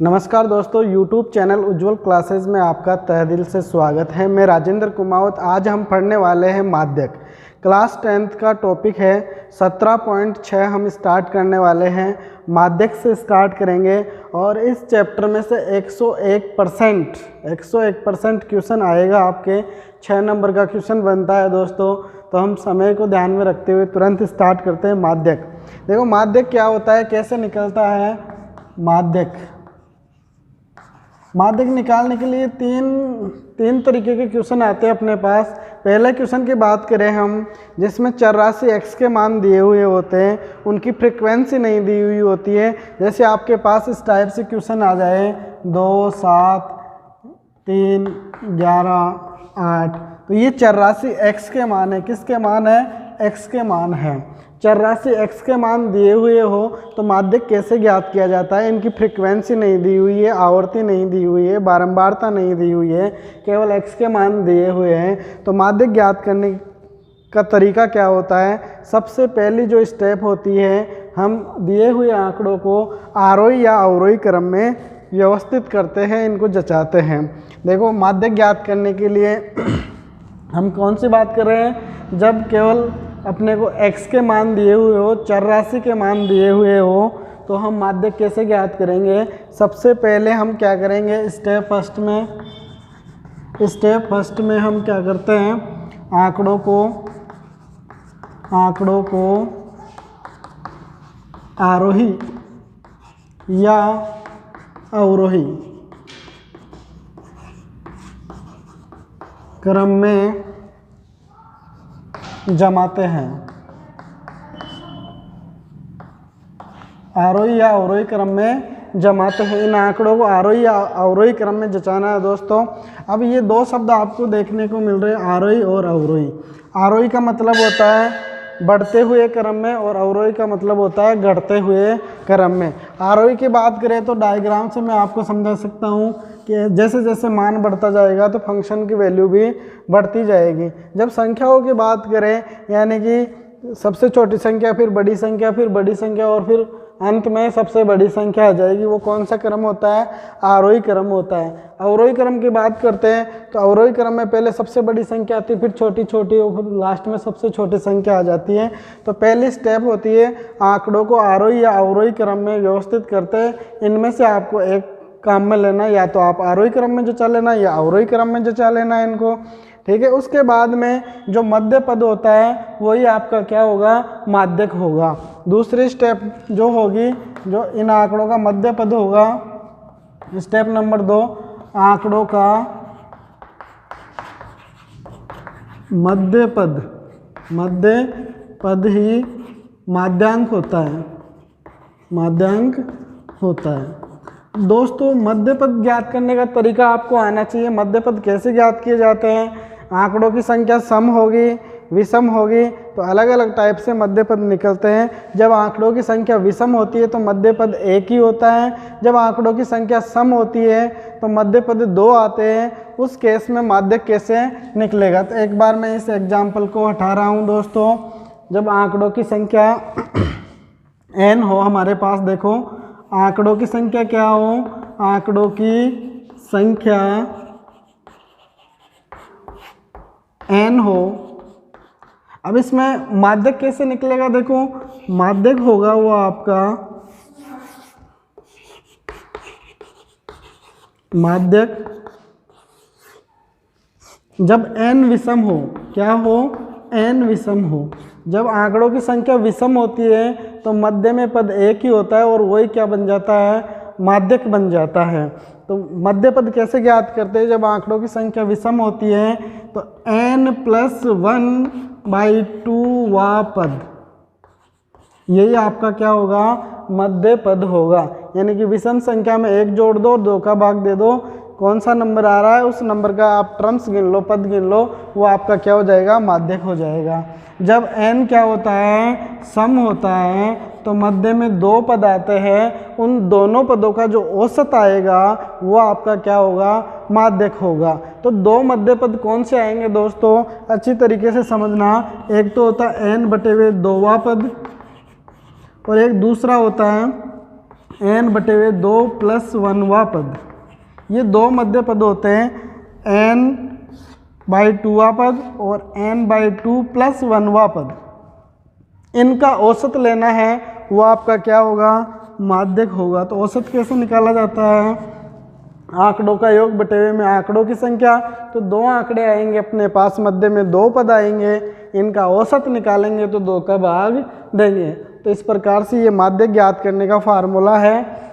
नमस्कार दोस्तों, YouTube channel उज्ज्वल classes में आपका तहे दिल से स्वागत है। मैं राजेंद्र कुमावत। आज हम पढ़ने वाले हैं माध्यक। क्लास 10th का टॉपिक है 17.6 हम स्टार्ट करने वाले हैं। माध्यक से स्टार्ट करेंगे और इस चैप्टर में से 101% क्वेश्चन आएगा। आपके 6 नंबर का क्वेश्चन बनता है दोस्तों। तो हम समय को ध्यान में रखते हुए तुरंत स्टार्ट करते हैं। माध्यक, देखो माध्यक क्या होता है, कैसे निकलता है माध्यक निकालने के लिए तीन तरीके के क्वेश्चन आते हैं अपने पास। पहले क्वेश्चन की बात करें हम, जिसमें चरराशि x के मान दिए हुए होते हैं, उनकी फ्रीक्वेंसी नहीं दी हुई होती है। जैसे आपके पास इस टाइप से क्वेश्चन आ जाए 2, 7, 3, 11, 8, तो ये चरराशि x के मान है। किसके मान है? x के मान है। चरराशि x के मान दिए हुए हो तो माध्यक कैसे ज्ञात किया जाता है? इनकी फ्रीक्वेंसी नहीं दी हुई है, आवर्ती नहीं दी हुई है, बारंबारता नहीं दी हुई है, केवल x के मान दिए हुए हैं। तो माध्यक ज्ञात करने का तरीका क्या होता है? सबसे पहली जो स्टेप होती है, हम दिए हुए आंकड़ों को आरोही या अवरोही क्रम में व्यवस्थित करते हैं, इनको जचाते हैं। देखो माध्यक ज्ञात करने के लिए हम कौन सी बात कर रहे हैं? जब केवल अपने को x के मान दिए हुए हो, चरराशि के मान दिए हुए हो, तो हम माध्यक कैसे ज्ञात करेंगे? सबसे पहले हम क्या करेंगे? स्टेप फर्स्ट में हम क्या करते हैं? आंकड़ों को आरोही या अवरोही क्रम में जमाते हैं। आरोही या अवरोही क्रम में जमाते हैं। इन आंकड़ों को आरोही या अवरोही क्रम में जचाना है दोस्तों। अब ये दो शब्द आपको देखने को मिल रहे हैं, आरोही और अवरोही। आरोही का मतलब होता है बढ़ते हुए क्रम में और अवरोही का मतलब होता है घटते हुए क्रम में। आरोही की बात करें तो डायग्राम से मैं आपको समझा सकता हूँ कि जैसे जैसे मान बढ़ता जाएगा तो फंक्शन की वैल्यू भी बढ़ती जाएगी। जब संख्याओं की बात करें, यानी कि सबसे छोटी संख्या, फिर बड़ी संख्या, फिर बड़ी संख्या और फिर अंत में सबसे बड़ी संख्या आ जाएगी, वो कौन सा क्रम होता है? आरोही क्रम होता है। अवरोही क्रम की बात करते हैं तो अवरोही क्रम में पहले सबसे बड़ी संख्या आती है, फिर छोटी छोटी और फिर लास्ट में सबसे छोटी संख्या आ जाती है। तो पहली स्टेप होती है आंकड़ों को आरोही या अवरोही क्रम में व्यवस्थित करते हैं। इनमें से आपको एक काम में लेना, या तो आप आरोही क्रम में जचा लेना या अवरोही क्रम में जचा लेना इनको, ठीक है। उसके बाद में जो मध्य पद होता है वही आपका क्या होगा? माध्यक होगा। दूसरी स्टेप जो होगी, जो इन आंकड़ों का मध्य पद होगा, स्टेप नंबर 2, आंकड़ों का मध्य पद ही माध्यांक होता है। दोस्तों मध्य पद ज्ञात करने का तरीका आपको आना चाहिए। मध्य पद कैसे ज्ञात किए जाते हैं? आंकड़ों की संख्या सम होगी, विषम होगी, तो अलग अलग टाइप से मध्य पद निकलते हैं। जब आंकड़ों की संख्या विषम होती है तो मध्य पद 1 ही होता है। जब आंकड़ों की संख्या सम होती है तो मध्य पद 2 आते हैं। उस केस में माध्यक कैसे निकलेगा? तो एक बार मैं इस एग्जाम्पल को हटा रहा हूँ दोस्तों। जब आंकड़ों की संख्या n हो हमारे पास, देखो आंकड़ों की संख्या क्या हो? आंकड़ों की संख्या n हो। अब इसमें माध्यक कैसे निकलेगा? देखो माध्यक होगा वो आपका, माध्यक जब n विषम हो, क्या हो? n विषम हो। जब आंकड़ों की संख्या विषम होती है तो मध्य में पद 1 ही होता है और वही क्या बन जाता है? माध्यक बन जाता है। तो मध्य पद कैसे ज्ञात करते हैं? जब आंकड़ों की संख्या विषम होती है तो n+1/2 वा पद, यही आपका क्या होगा? मध्य पद होगा। यानी कि विषम संख्या में 1 जोड़ दो और 2 का भाग दे दो, कौन सा नंबर आ रहा है उस नंबर का आप टर्म्स गिन लो, पद गिन लो, वो आपका क्या हो जाएगा? माध्यक हो जाएगा। जब n क्या होता है? सम होता है, तो मध्य में 2 पद आते हैं। उन दोनों पदों का जो औसत आएगा वो आपका क्या होगा? माध्यक होगा। तो 2 मध्य पद कौन से आएंगे दोस्तों? अच्छी तरीके से समझना। एक तो होता है n/2वां पद और एक दूसरा होता है n बटे हुए 2 प्लस 1वां पद। ये दो मध्य पद होते हैं n/2वां पद और n/2 प्लस 1वां पद। इनका औसत लेना है, वो आपका क्या होगा, माध्यक होगा। तो औसत कैसे निकाला जाता है, आंकड़ों का योग बटे हुए में आंकड़ों की संख्या। तो दो आंकड़े आएंगे अपने पास, मध्य में दो पद आएंगे, इनका औसत निकालेंगे तो 2 का भाग देंगे। तो इस प्रकार से ये माध्यक ज्ञात करने का फार्मूला है।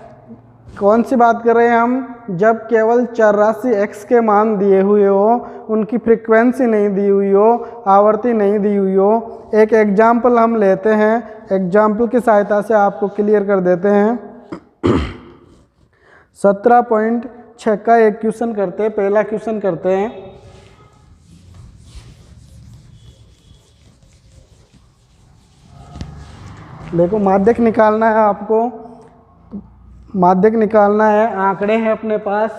कौन सी बात कर रहे हैं हम, जब केवल चर राशि x के मान दिए हुए हो, उनकी फ्रीक्वेंसी नहीं दी हुई हो, आवर्ती नहीं दी हुई हो। एक एग्जाम्पल हम लेते हैं, एग्जाम्पल की सहायता से आपको क्लियर कर देते हैं। 17.6 का एक क्वेश्चन करते हैं, पहला क्वेश्चन करते हैं। देखो माध्यक निकालना है आपको, माध्यक निकालना है, आंकड़े हैं अपने पास।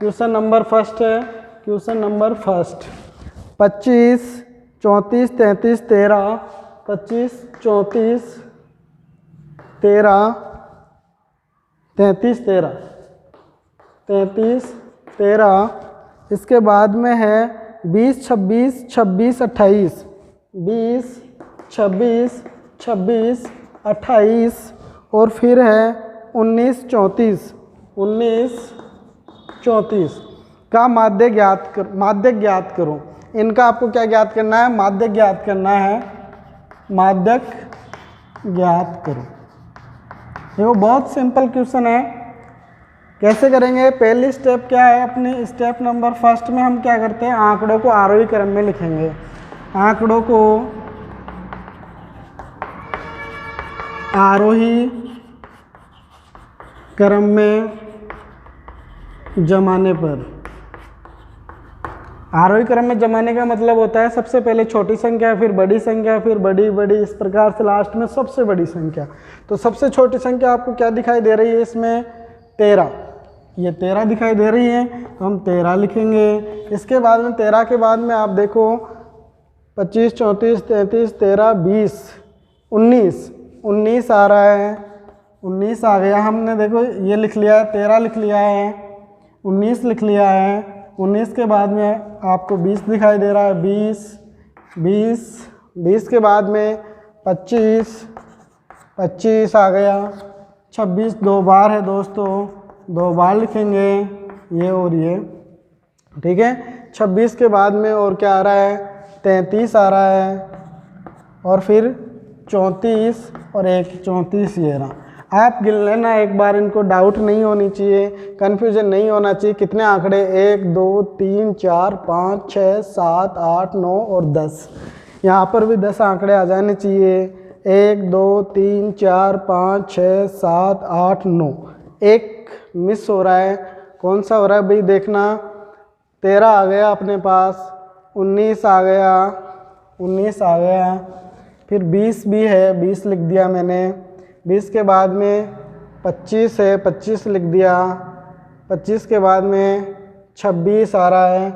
क्वेश्चन नंबर फर्स्ट है, क्वेश्चन नंबर फर्स्ट 25, 34, 33, 13, 25, 34, 13, 33, 13, 33, 13। इसके बाद में है 20, 26, 26, 28, 20, 26, 26, 28 और फिर है 19, 34, 19, 34 का माध्यक ज्ञात करो। इनका आपको क्या ज्ञात करना है, माध्यक ज्ञात करना है, माध्यक ज्ञात करो। देखो बहुत सिंपल क्वेश्चन है, कैसे करेंगे। पहली स्टेप क्या है, अपनी स्टेप नंबर फर्स्ट में हम क्या करते हैं, आंकड़ों को आरोही क्रम में लिखेंगे। आंकड़ों को आरोही क्रम में जमाने पर, आरोही क्रम में जमाने का मतलब होता है सबसे पहले छोटी संख्या, फिर बड़ी संख्या, फिर बड़ी बड़ी, इस प्रकार से लास्ट में सबसे बड़ी संख्या। तो सबसे छोटी संख्या आपको क्या दिखाई दे रही है इसमें, 13। ये 13 दिखाई दे रही है, तो हम 13 लिखेंगे। इसके बाद में 13 के बाद में आप देखो 25, 34, 33, 13, 20, 19, 19 आ रहा है, 19 आ गया। हमने देखो ये लिख लिया है, 13 लिख लिया है, 19 लिख लिया है। 19 के बाद में आपको 20 दिखाई दे रहा है, 20, 20, 20 के बाद में 25, 25 आ गया। 26 दो बार है दोस्तों, दो बार लिखेंगे ये और ये, ठीक है। 26 के बाद में और क्या आ रहा है, 33 आ रहा है, और फिर 34 और एक 34 ये रहा। आप गिन लेना एक बार, इनको डाउट नहीं होनी चाहिए, कन्फ्यूजन नहीं होना चाहिए। कितने आंकड़े, 1, 2, 3, 4, 5, 6, 7, 8, 9 और 10। यहाँ पर भी 10 आंकड़े आ जाने चाहिए। 1, 2, 3, 4, 5, 6, 7, 8, 9। एक मिस हो रहा है, कौन सा हो रहा है भाई, देखना। 13 आ गया अपने पास, 19 आ गया, 19 आ गया, फिर 20 भी है, 20 लिख दिया मैंने। 20 के बाद में 25 है, 25 लिख दिया। 25 के बाद में 26 आ रहा है,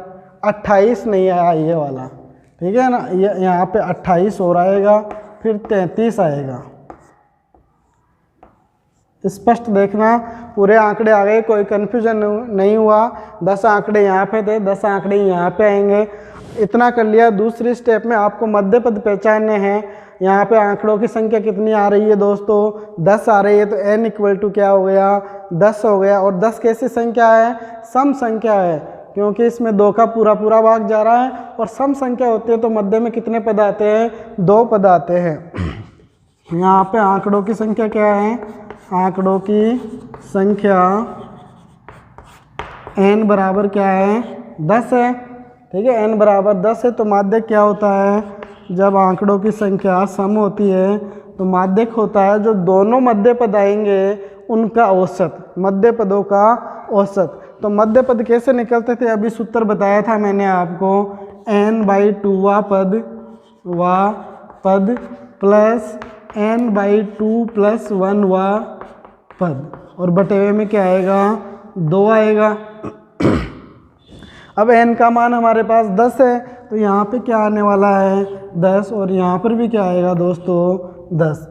28 नहीं आया ये वाला, ठीक है ना। ये यहाँ पे 28 हो रहेगा, फिर 33 आएगा। स्पष्ट देखना, पूरे आंकड़े आ गए, कोई कन्फ्यूजन नहीं हुआ। 10 आंकड़े यहाँ पे थे, 10 आंकड़े यहाँ पे आएंगे। इतना कर लिया। दूसरी स्टेप में आपको मध्य पद पहचानने हैं। यहाँ पे आंकड़ों की संख्या कितनी आ रही है दोस्तों, 10 आ रही है, तो n इक्वल टू क्या हो गया, 10 हो गया। और 10 कैसी संख्या है, सम संख्या है, क्योंकि इसमें 2 का पूरा पूरा भाग जा रहा है। और सम संख्या होती है तो मध्य में कितने पद आते हैं, 2 पद आते हैं। यहाँ पे आंकड़ों की संख्या क्या है, आंकड़ों की संख्या n बराबर क्या है, 10 है, ठीक है। n बराबर 10 है, तो माध्यक क्या होता है, जब आंकड़ों की संख्या सम होती है तो माध्यक होता है जो दोनों मध्य पद आएंगे उनका औसत, मध्य पदों का औसत। तो मध्य पद कैसे निकलते थे, अभी सूत्र बताया था मैंने आपको, n/2वां पद प्लस n/2 + 1वां पद, और बटे हुए में क्या आएगा, 2 आएगा। अब n का मान हमारे पास 10 है, तो यहाँ पे क्या आने वाला है, 10, और यहाँ पर भी क्या आएगा दोस्तों, 10।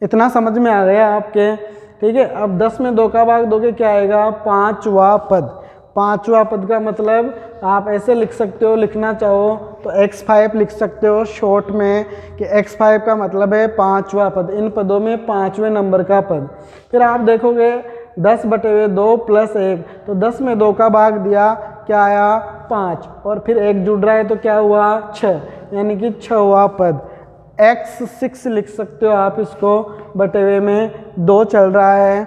इतना समझ में आ गया आपके, ठीक है। अब 10 में 2 का भाग दोगे क्या आएगा, 5वां पद। 5वां पद का मतलब आप ऐसे लिख सकते हो, लिखना चाहो तो x5 लिख सकते हो शॉर्ट में कि x5 का मतलब है 5वां पद, इन पदों में 5वें नंबर का पद। फिर आप देखोगे 10/2 + 1, तो 10 में 2 का भाग दिया, क्या आया 5, और फिर 1 जुड़ रहा है तो क्या हुआ 6, यानी कि 6वां पद। x6 लिख सकते हो आप इसको, बटेवे में 2 चल रहा है,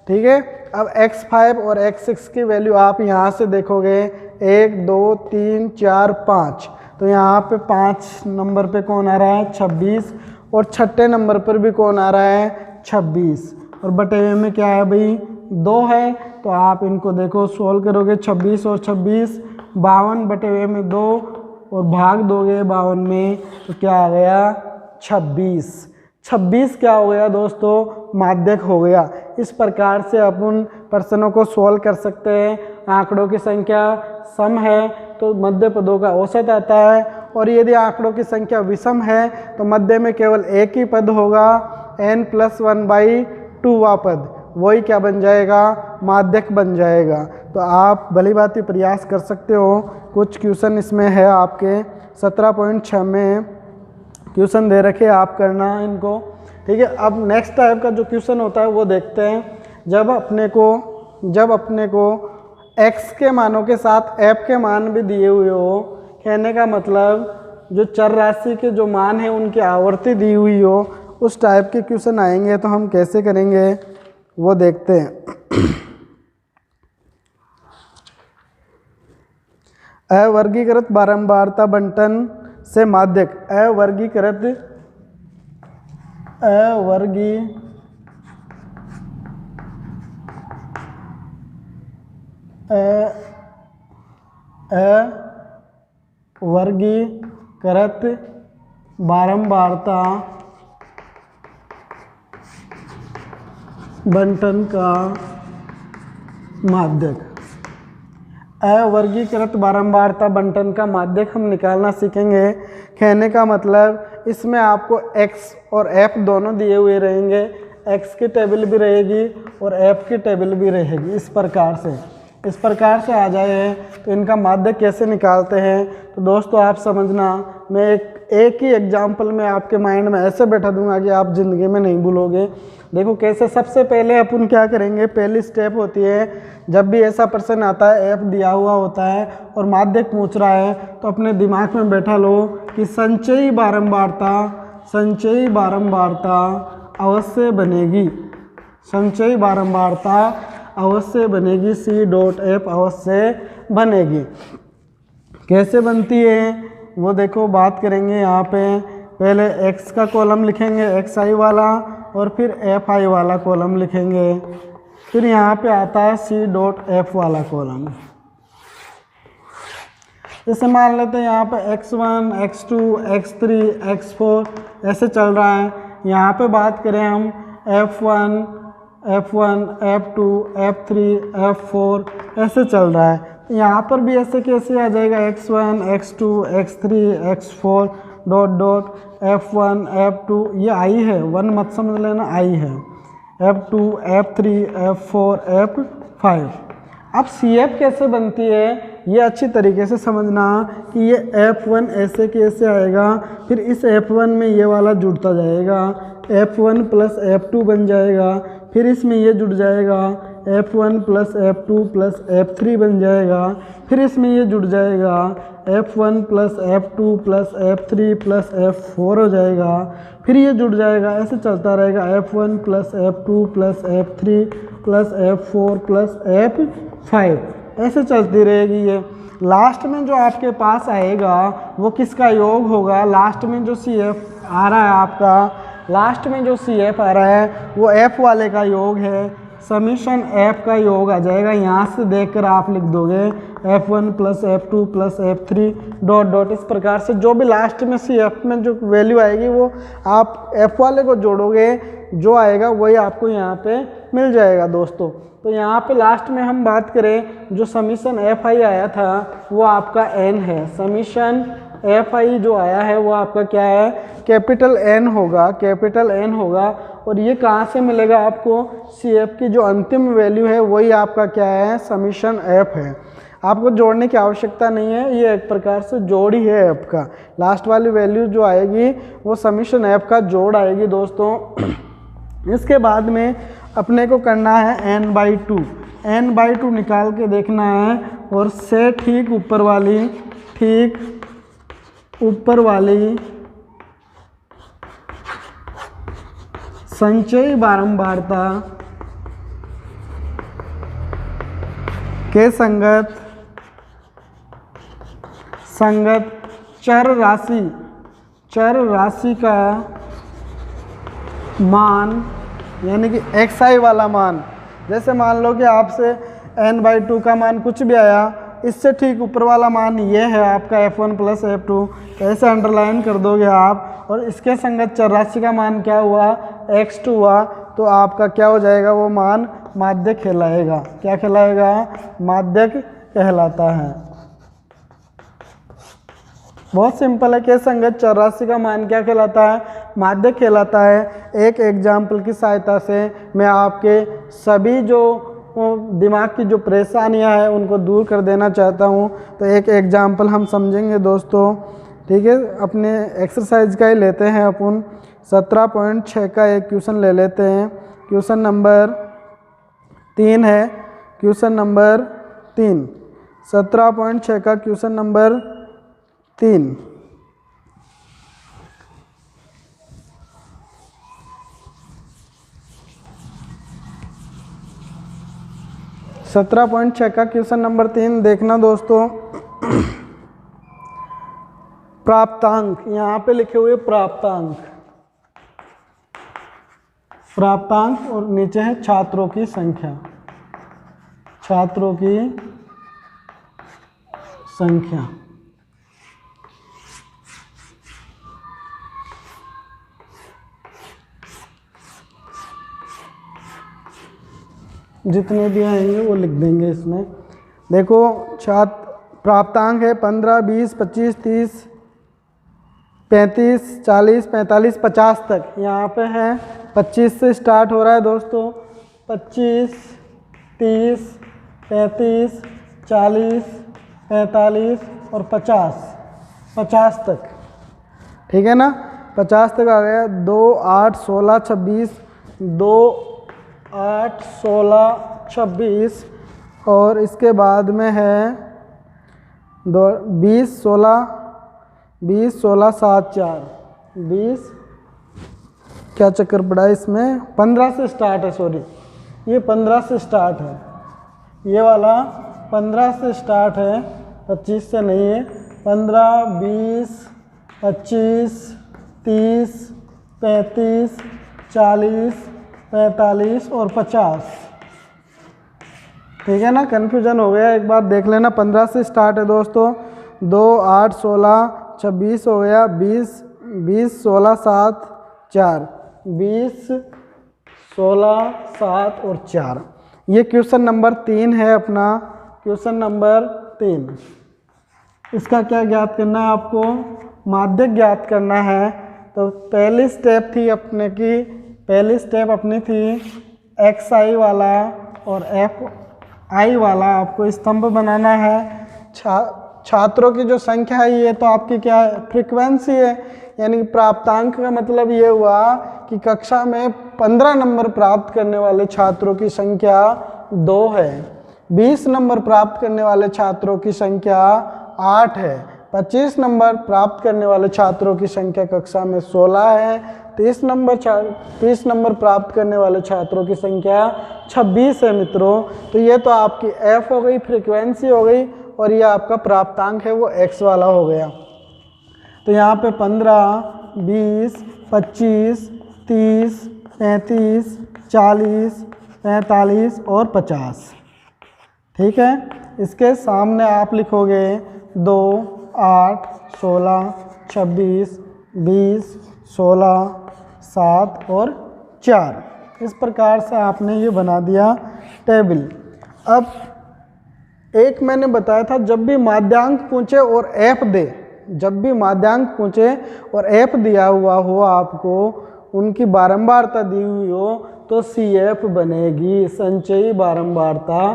ठीक है। अब x5 और x6 की वैल्यू आप यहाँ से देखोगे 1 2 3 4 5, तो यहाँ पे 5 नंबर पे कौन आ रहा है 26, और 6ठे नंबर पर भी कौन आ रहा है 26, और बटेवे में क्या है भाई 2 है। तो आप इनको देखो सोल्व करोगे, 26 और 26 52, बटेवे में 2 और भाग दोगे 52 में तो क्या आ गया 26। 26 क्या हो गया दोस्तों, माध्यक हो गया। इस प्रकार से अपन प्रश्नों को सोल्व कर सकते हैं। आंकड़ों की संख्या सम है तो मध्य पदों का औसत आता है, और यदि आंकड़ों की संख्या विषम है तो मध्य में केवल एक ही पद होगा, n+1/2वां पद, वही क्या बन जाएगा, माध्यक बन जाएगा। तो आप भली भांति प्रयास कर सकते हो। कुछ क्वेश्चन इसमें है आपके 17.6 में क्वेश्चन दे रखे, आप करना इनको, ठीक है। अब नेक्स्ट टाइप का जो क्वेश्चन होता है वो देखते हैं। जब अपने को x के मानों के साथ f के मान भी दिए हुए हो, कहने का मतलब जो चर राशि के जो मान है उनकी आवर्ती दी हुई हो, उस टाइप के क्वेश्चन आएंगे तो हम कैसे करेंगे वो देखते हैं। अवर्गीकृत बारंबारता बंटन से माध्यक, अवर्गीकृत बारंबारता बंटन का माध्यक। अवर्गीकृत बारंबारता बंटन का माध्यक हम निकालना सीखेंगे। कहने का मतलब इसमें आपको x और f दोनों दिए हुए रहेंगे, x की टेबल भी रहेगी और f की टेबल भी रहेगी। इस प्रकार से आ जाए तो इनका माध्यक कैसे निकालते हैं, तो दोस्तों आप समझना, मैं एक ही एग्जाम्पल में आपके माइंड में ऐसे बैठा दूंगा कि आप ज़िंदगी में नहीं भूलोगे। देखो कैसे, सबसे पहले अपन क्या करेंगे, पहली स्टेप होती है, जब भी ऐसा प्रश्न आता है, f दिया हुआ होता है और माध्यक पूछ रहा है, तो अपने दिमाग में बैठा लो कि संचयी बारंबारता अवश्य बनेगी, संचयी बारंबारता अवश्य बनेगी, C.F अवश्य बनेगी। कैसे बनती है वो देखो, बात करेंगे यहाँ पे। पहले x का कॉलम लिखेंगे xi वाला, और फिर fi वाला कॉलम लिखेंगे, फिर यहाँ पे आता है C.F वाला कॉलम। जैसे मान लेते हैं यहाँ पे x1 x2 x3 x4 ऐसे चल रहा है। यहाँ पे बात करें हम f1 f2 f3 f4 ऐसे चल रहा है। यहाँ पर भी ऐसे कैसे आ जाएगा, x1 x2 x3 x4 ... f1 f2, ये i है, 1 मत समझ लेना, i है, f2 f3 f4 f5। अब CF कैसे बनती है ये अच्छी तरीके से समझना कि ये f1 ऐसे कैसे आएगा, फिर इस f1 में ये वाला जुड़ता जाएगा, f1 + f2 बन जाएगा, फिर इसमें ये जुड़ जाएगा, f1 + f2 + f3 बन जाएगा, फिर इसमें ये जुड़ जाएगा, f1 + f2 + f3 + f4 हो जाएगा, फिर ये जुड़ जाएगा, ऐसे चलता रहेगा, f1 + f2 + f3 + f4 + f5, ऐसे चलती रहेगी ये। लास्ट में जो आपके पास आएगा वो किसका योग होगा, लास्ट में जो CF आ रहा है आपका, लास्ट में जो CF आ रहा है वो f वाले का योग है, समीशन f का योग आ जाएगा। यहाँ से देखकर आप लिख दोगे f1 + f2 + f3 ... इस प्रकार से जो भी लास्ट में CF में जो वैल्यू आएगी वो आप f वाले को जोड़ोगे, जो आएगा वही आपको यहाँ पे मिल जाएगा दोस्तों। तो यहाँ पे लास्ट में हम बात करें, जो समीशन fi आया था वो आपका n है, समीशन FI जो आया है वो आपका क्या है, कैपिटल N होगा, कैपिटल N होगा। और ये कहाँ से मिलेगा आपको, CF की जो अंतिम वैल्यू है वही आपका क्या है, समीशन F है। आपको जोड़ने की आवश्यकता नहीं है, ये एक प्रकार से जोड़ ही है F का। लास्ट वाली वैल्यू जो आएगी वो समीशन F का जोड़ आएगी दोस्तों। इसके बाद में अपने को करना है n/2, n/2 निकाल के देखना है और से ठीक ऊपर वाली संचयी बारंबारता के संगत चर राशि का मान, यानी कि xi वाला मान, जैसे मान लो कि आपसे n/2 का मान कुछ भी आया, इससे ठीक ऊपर वाला मान ये है आपका f1 + f2, ऐसे अंडरलाइन कर दोगे आप, और इसके संगत चर राशि का मान क्या हुआ, x2 हुआ, तो आपका क्या हो जाएगा, वो मान माध्यक कहलाएगा। क्या कहलाएगा, माध्यक कहलाता है। बहुत सिंपल है कि संगत चर राशि का मान क्या कहलाता है, माध्यक कहलाता है। एक एग्जाम्पल की सहायता से मैं आपके सभी जो दिमाग की जो परेशानियां हैं उनको दूर कर देना चाहता हूं। तो एक एग्जाम्पल हम समझेंगे दोस्तों, ठीक है। अपने एक्सरसाइज का ही लेते हैं अपन, 17.6 का एक क्वेश्चन ले लेते हैं। क्वेश्चन नंबर 3 है, क्वेश्चन नंबर 3, 17.6 का क्वेश्चन नंबर 3। 17.6 का क्वेश्चन नंबर 3 देखना दोस्तों। प्राप्तांक, यहाँ पे लिखे हुए प्राप्तांक और नीचे है छात्रों की संख्या, जितने भी आएंगे वो लिख देंगे इसमें। देखो प्राप्तांक है 15, 20, 25, 30, 35, 40, 45, 50 तक। यहाँ पे है 25 से स्टार्ट हो रहा है दोस्तों, 25, 30, 35, 40, 45 और 50 तक, ठीक है ना। 50 तक आ गया। 2, 8, 16, 26, 2, 8, 16, 26 और इसके बाद में है 20, 16, 7, 4, 20, क्या चक्कर पड़ा इसमें, 15 से स्टार्ट है, सॉरी ये 15 से स्टार्ट है, ये वाला 15 से स्टार्ट है, 25 से नहीं है। 15, 20, 25, 30, 35, 40, 45 और 50, ठीक है ना। कन्फ्यूजन हो गया, एक बार देख लेना। 15 से स्टार्ट है दोस्तों, 2, 8, 16, 26 हो गया, 20, 16, 7, 4, 20, 16, 7 और 4। ये क्वेश्चन नंबर 3 है अपना, क्वेश्चन नंबर 3। इसका क्या ज्ञात करना है आपको, माध्यक ज्ञात करना है। तो पहली स्टेप थी अपने की, पहली स्टेप अपनी थी xi वाला और fi वाला आपको स्तंभ बनाना है। छात्रों की जो संख्या है ये तो आपकी क्या है, फ्रीक्वेंसी है, यानी कि प्राप्तांक का मतलब ये हुआ कि कक्षा में 15 नंबर प्राप्त करने वाले छात्रों की संख्या 2 है, 20 नंबर प्राप्त करने वाले छात्रों की संख्या 8 है, 25 नंबर प्राप्त करने वाले छात्रों की संख्या कक्षा में 16 है, 30 नंबर प्राप्त करने वाले छात्रों की संख्या 26 है मित्रों। तो ये तो आपकी f हो गई, फ्रीक्वेंसी हो गई, और ये आपका प्राप्तांक है वो x वाला हो गया। तो यहाँ पे 15, 20, 25, 30, 35, 40, 45 और 50, ठीक है। इसके सामने आप लिखोगे 2, 8, 16, 26, 20, 16, 7 और 4। इस प्रकार से आपने ये बना दिया टेबल। अब एक मैंने बताया था, जब भी माध्यांक पूछे और f दे, जब भी माध्यांक पूछे और एफ दिया हुआ हो आपको, उनकी बारंबारता दी हुई हो, तो CF बनेगी, संचयी बारंबारता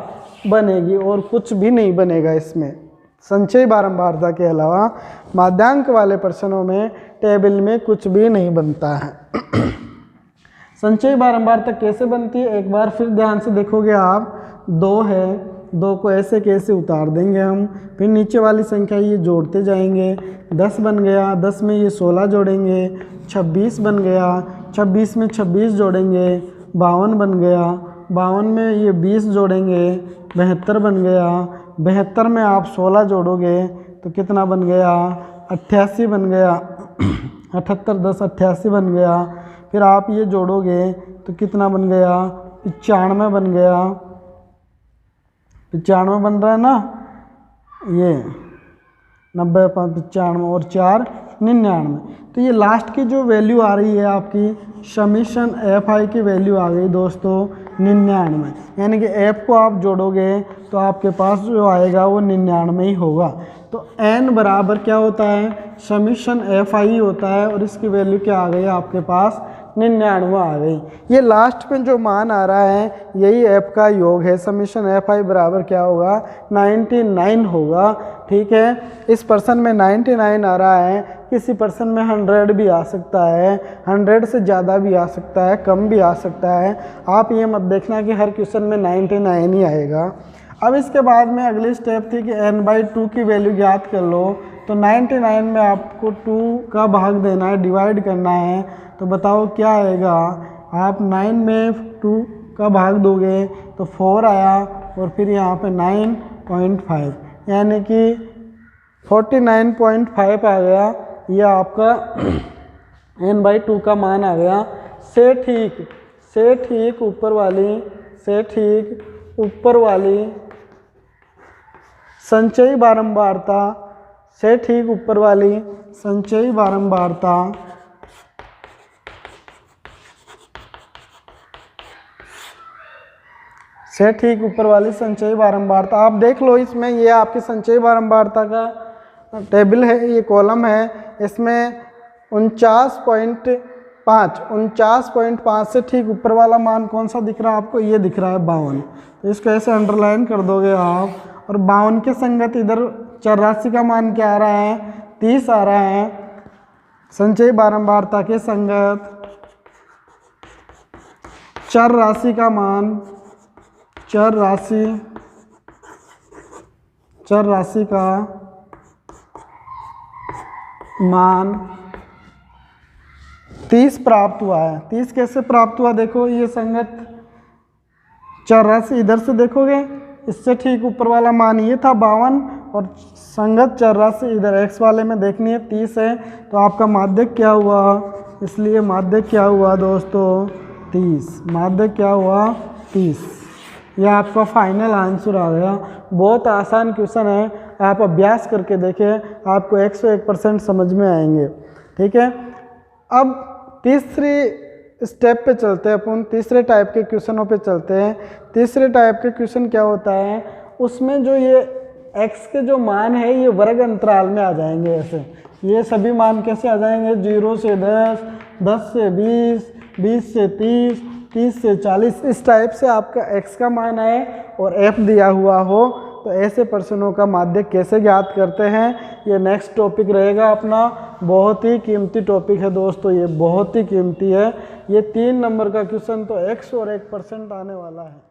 बनेगी और कुछ भी नहीं बनेगा इसमें। संचयी बारंबारता के अलावा माध्यांक वाले प्रश्नों में टेबल में कुछ भी नहीं बनता है। संचयी बारंबारता कैसे बनती है एक बार फिर ध्यान से देखोगे आप। 2 है, 2 को ऐसे कैसे उतार देंगे हम, फिर नीचे वाली संख्या ये जोड़ते जाएंगे। 10 बन गया, 10 में ये 16 जोड़ेंगे, 26 बन गया, 26 में 26 जोड़ेंगे, 52 बन गया, 52 में ये 20 जोड़ेंगे, 72 बन गया, 72 में आप 16 जोड़ोगे तो कितना बन गया, 88 बन गया, 78 10 88 बन गया। फिर आप ये जोड़ोगे तो कितना बन गया, 95 बन गया, 95 बन रहा है ना, ये 90 5 95 और 4 99। तो ये लास्ट की जो वैल्यू आ रही है आपकी समीशन FI की वैल्यू आ गई दोस्तों 99, यानी कि F को आप जोड़ोगे तो आपके पास जो आएगा वो 99 ही होगा। तो n बराबर क्या होता है, समीशन FI होता है और इसकी वैल्यू क्या आ गई आपके पास, 99 आ गई। ये लास्ट में जो मान आ रहा है यही F का योग है। समीशन FI बराबर क्या होगा, 99 होगा। ठीक है, इस पर्सन में 99 आ रहा है, किसी पर्सन में 100 भी आ सकता है, 100 से ज़्यादा भी आ सकता है, कम भी आ सकता है। आप ये मत देखना कि हर क्वेश्चन में 99 ही आएगा। अब इसके बाद में अगली स्टेप थी कि n/2 की वैल्यू ज्ञात कर लो। तो 99 में आपको 2 का भाग देना है, डिवाइड करना है। तो बताओ क्या आएगा, आप 9 में 2 का भाग दोगे तो 4 आया और फिर यहाँ पे 9.5, यानी कि 49.5 आ गया। ये आपका n/2 का मान आ गया। से ठीक ऊपर वाली संचयी बारंबारता, से ठीक ऊपर वाली संचयी बारंबारता से ठीक ऊपर वाली संचयी बारंबारता। आप देख लो इसमें, ये आपकी संचयी बारंबारता का टेबल है, ये कॉलम है। इसमें 49.5 से ठीक ऊपर वाला मान कौन सा दिख रहा है आपको, ये दिख रहा है 52। तो इसको ऐसे अंडरलाइन कर दोगे आप। और 52 के संगत इधर चर राशि का मान क्या आ रहा है, 30 आ रहा है। संचयी बारंबारता के संगत चर राशि का मान, चर राशि का मान 30 प्राप्त हुआ है। 30 कैसे प्राप्त हुआ, देखो ये संगत चर राशि इधर से देखोगे, इससे ठीक ऊपर वाला मान ये था 52 और संगत चर राशि इधर x वाले में देखनी है 30 है। तो आपका माध्यक क्या हुआ, इसलिए माध्यक क्या हुआ दोस्तों, 30। माध्यक क्या हुआ, 30। यह आपका फाइनल आंसर आ गया। बहुत आसान क्वेश्चन है, आप अभ्यास करके देखें, आपको 101% समझ में आएंगे। ठीक है, अब तीसरी स्टेप पे चलते हैं अपन, तीसरे टाइप के क्वेश्चनों पे चलते हैं। तीसरे टाइप के क्वेश्चन क्या होता है, उसमें जो ये x के जो मान है ये वर्ग अंतराल में आ जाएंगे। ऐसे ये सभी मान कैसे आ जाएंगे, 0 से 10, 10 से 20, 20 से 30, 30 से 40, इस टाइप से आपका x का मान आए और f दिया हुआ हो। तो ऐसे प्रश्नों का माध्यक कैसे ज्ञात करते हैं, ये नेक्स्ट टॉपिक रहेगा अपना। बहुत ही कीमती टॉपिक है दोस्तों, ये बहुत ही कीमती है। ये 3 नंबर का क्वेश्चन तो 101% आने वाला है।